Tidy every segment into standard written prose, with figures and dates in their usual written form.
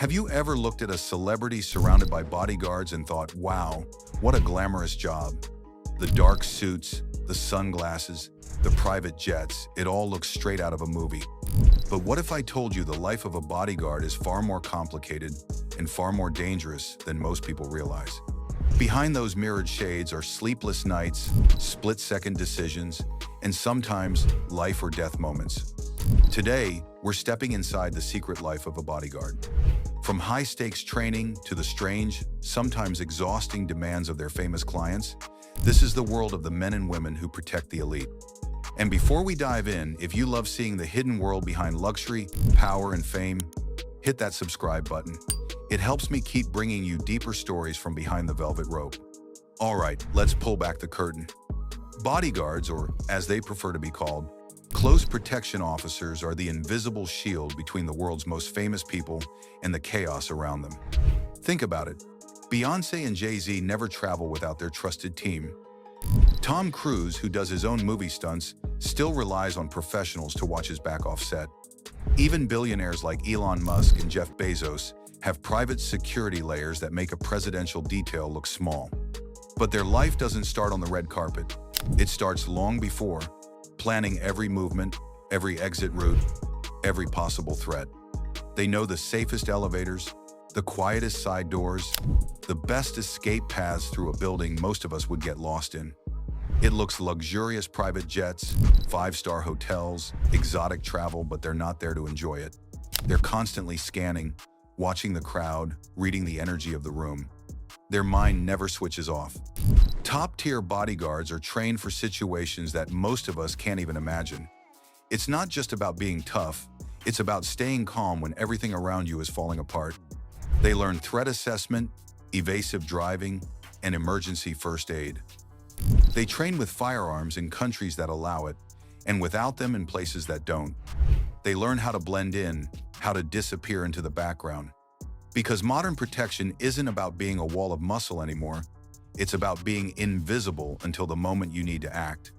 Have you ever looked at a celebrity surrounded by bodyguards and thought, wow, what a glamorous job? The dark suits, the sunglasses, the private jets, it all looks straight out of a movie. But what if I told you the life of a bodyguard is far more complicated and far more dangerous than most people realize? Behind those mirrored shades are sleepless nights, split-second decisions, and sometimes life or death moments. Today, we're stepping inside the secret life of a bodyguard. From high-stakes training to the strange, sometimes exhausting demands of their famous clients, this is the world of the men and women who protect the elite. And before we dive in, if you love seeing the hidden world behind luxury, power, and fame, hit that subscribe button. It helps me keep bringing you deeper stories from behind the velvet rope. All right, let's pull back the curtain. Bodyguards, or as they prefer to be called, close protection officers, are the invisible shield between the world's most famous people and the chaos around them. Think about it. Beyoncé and Jay-Z never travel without their trusted team. Tom Cruise, who does his own movie stunts, still relies on professionals to watch his back off set. Even billionaires like Elon Musk and Jeff Bezos have private security layers that make a presidential detail look small. But their life doesn't start on the red carpet. It starts long before, planning every movement, every exit route, every possible threat. They know the safest elevators, the quietest side doors, the best escape paths through a building most of us would get lost in. It looks luxurious private jets, five-star hotels, exotic travel, but they're not there to enjoy it. They're constantly scanning, watching the crowd, reading the energy of the room. Their mind never switches off. Top-tier bodyguards are trained for situations that most of us can't even imagine. It's not just about being tough, it's about staying calm when everything around you is falling apart. They learn threat assessment, evasive driving, and emergency first aid. They train with firearms in countries that allow it, and without them in places that don't. They learn how to blend in, how to disappear into the background. Because modern protection isn't about being a wall of muscle anymore, it's about being invisible until the moment you need to act.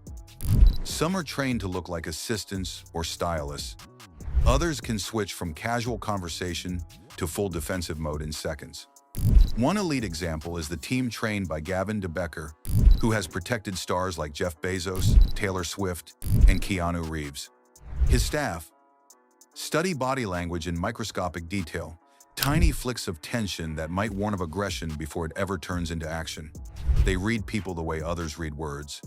Some are trained to look like assistants or stylists. Others can switch from casual conversation to full defensive mode in seconds. One elite example is the team trained by Gavin De Becker, who has protected stars like Jeff Bezos, Taylor Swift, and Keanu Reeves. His staff study body language in microscopic detail, tiny flicks of tension that might warn of aggression before it ever turns into action. They read people the way others read words.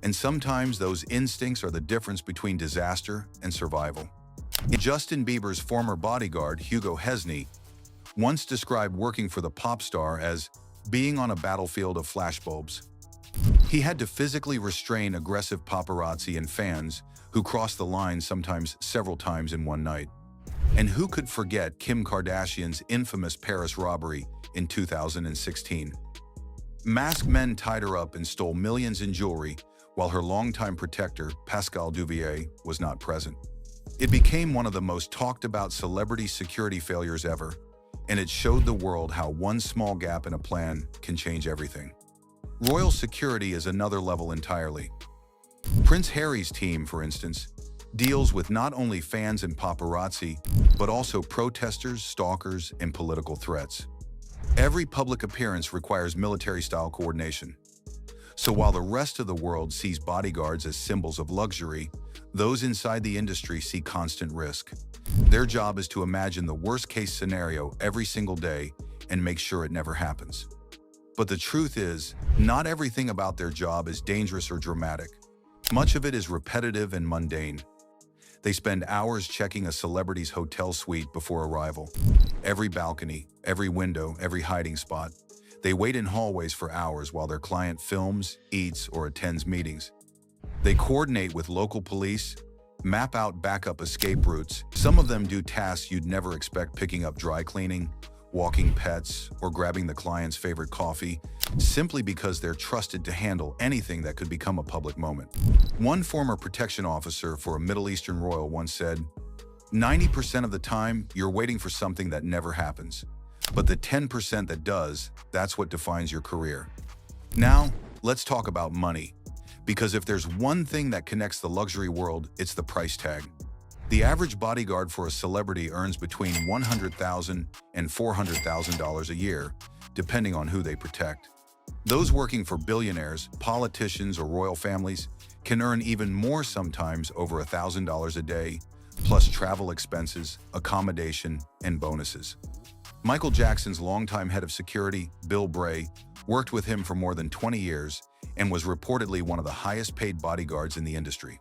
And sometimes those instincts are the difference between disaster and survival. Justin Bieber's former bodyguard, Hugo Hesney, once described working for the pop star as being on a battlefield of flashbulbs. He had to physically restrain aggressive paparazzi and fans who crossed the line sometimes several times in one night. And who could forget Kim Kardashian's infamous Paris robbery in 2016? Masked men tied her up and stole millions in jewelry, while her longtime protector, Pascal Duvier, was not present. It became one of the most talked about celebrity security failures ever, and it showed the world how one small gap in a plan can change everything. Royal security is another level entirely. Prince Harry's team, for instance, deals with not only fans and paparazzi, but also protesters, stalkers, and political threats. Every public appearance requires military-style coordination. So while the rest of the world sees bodyguards as symbols of luxury, those inside the industry see constant risk. Their job is to imagine the worst-case scenario every single day and make sure it never happens. But the truth is, not everything about their job is dangerous or dramatic. Much of it is repetitive and mundane. They spend hours checking a celebrity's hotel suite before arrival. Every balcony, every window, every hiding spot. They wait in hallways for hours while their client films, eats, or attends meetings. They coordinate with local police, map out backup escape routes. Some of them do tasks you'd never expect, picking up dry cleaning, walking pets, or grabbing the client's favorite coffee, simply because they're trusted to handle anything that could become a public moment. One former protection officer for a Middle Eastern royal once said, 90% of the time, you're waiting for something that never happens. But the 10% that does, that's what defines your career. Now, let's talk about money. Because if there's one thing that connects the luxury world, it's the price tag. The average bodyguard for a celebrity earns between $100,000 and $400,000 a year, depending on who they protect. Those working for billionaires, politicians, or royal families can earn even more, sometimes over $1,000 a day, plus travel expenses, accommodation, and bonuses. Michael Jackson's longtime head of security, Bill Bray, worked with him for more than 20 years and was reportedly one of the highest-paid bodyguards in the industry.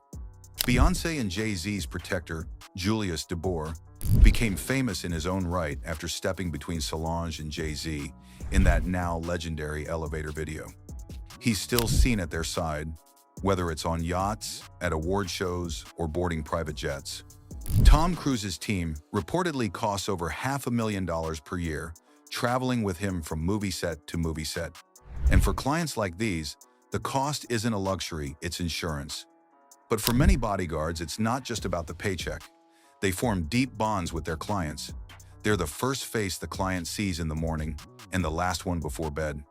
Beyoncé and Jay-Z's protector, Julius DeBoer, became famous in his own right after stepping between Solange and Jay-Z in that now legendary elevator video. He's still seen at their side, whether it's on yachts, at award shows, or boarding private jets. Tom Cruise's team reportedly costs over $500,000 per year, traveling with him from movie set to movie set. And for clients like these, the cost isn't a luxury, it's insurance. But for many bodyguards, it's not just about the paycheck. They form deep bonds with their clients. They're the first face the client sees in the morning and the last one before bed.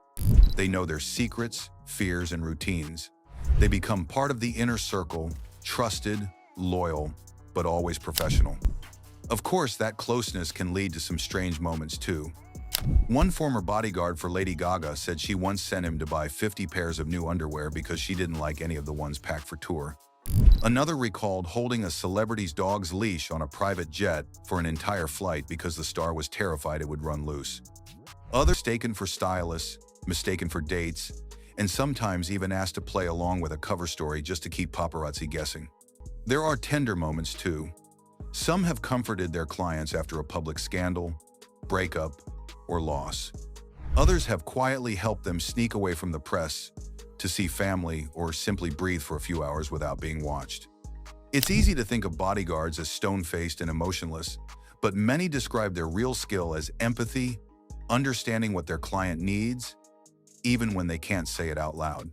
They know their secrets, fears, and routines. They become part of the inner circle, trusted, loyal, but always professional. Of course, that closeness can lead to some strange moments too. One former bodyguard for Lady Gaga said she once sent him to buy 50 pairs of new underwear because she didn't like any of the ones packed for tour. Another recalled holding a celebrity's dog's leash on a private jet for an entire flight because the star was terrified it would run loose. Others mistaken for stylists, mistaken for dates, and sometimes even asked to play along with a cover story just to keep paparazzi guessing. There are tender moments too. Some have comforted their clients after a public scandal, breakup, or loss. Others have quietly helped them sneak away from the press to see family or simply breathe for a few hours without being watched. It's easy to think of bodyguards as stone-faced and emotionless, but many describe their real skill as empathy, understanding what their client needs, even when they can't say it out loud.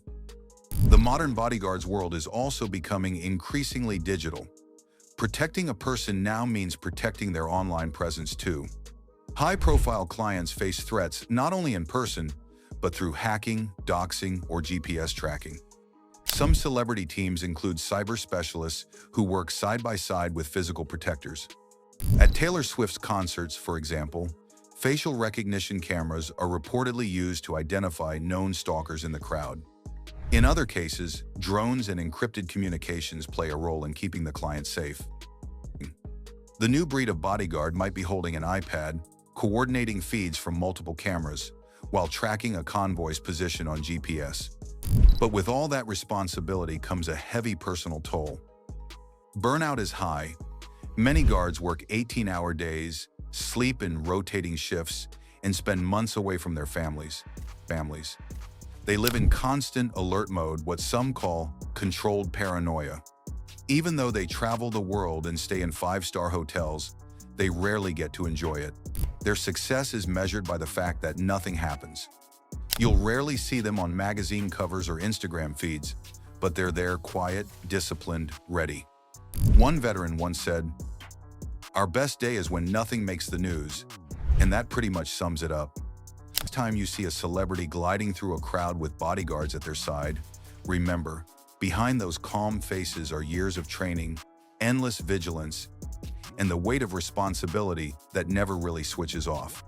The modern bodyguards world is also becoming increasingly digital. Protecting a person now means protecting their online presence too. High-profile clients face threats not only in person, but through hacking, doxing, or GPS tracking. Some celebrity teams include cyber specialists who work side by side with physical protectors. At Taylor Swift's concerts, for example, facial recognition cameras are reportedly used to identify known stalkers in the crowd. In other cases, drones and encrypted communications play a role in keeping the client safe. The new breed of bodyguard might be holding an iPad, coordinating feeds from multiple cameras, while tracking a convoy's position on GPS. But with all that responsibility comes a heavy personal toll. Burnout is high. Many guards work 18-hour days, sleep in rotating shifts, and spend months away from their families. They live in constant alert mode, what some call controlled paranoia. Even though they travel the world and stay in 5-star hotels, they rarely get to enjoy it. Their success is measured by the fact that nothing happens. You'll rarely see them on magazine covers or Instagram feeds, but they're there quiet, disciplined, ready. One veteran once said, "Our best day is when nothing makes the news," and that pretty much sums it up. Next time you see a celebrity gliding through a crowd with bodyguards at their side, remember, behind those calm faces are years of training, endless vigilance, and the weight of responsibility that never really switches off.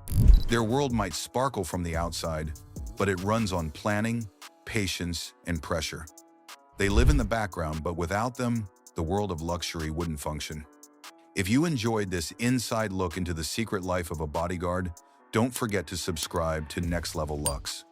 Their world might sparkle from the outside, but it runs on planning, patience, and pressure. They live in the background, but without them, the world of luxury wouldn't function. If you enjoyed this inside look into the secret life of a bodyguard, don't forget to subscribe to Next Level Lux.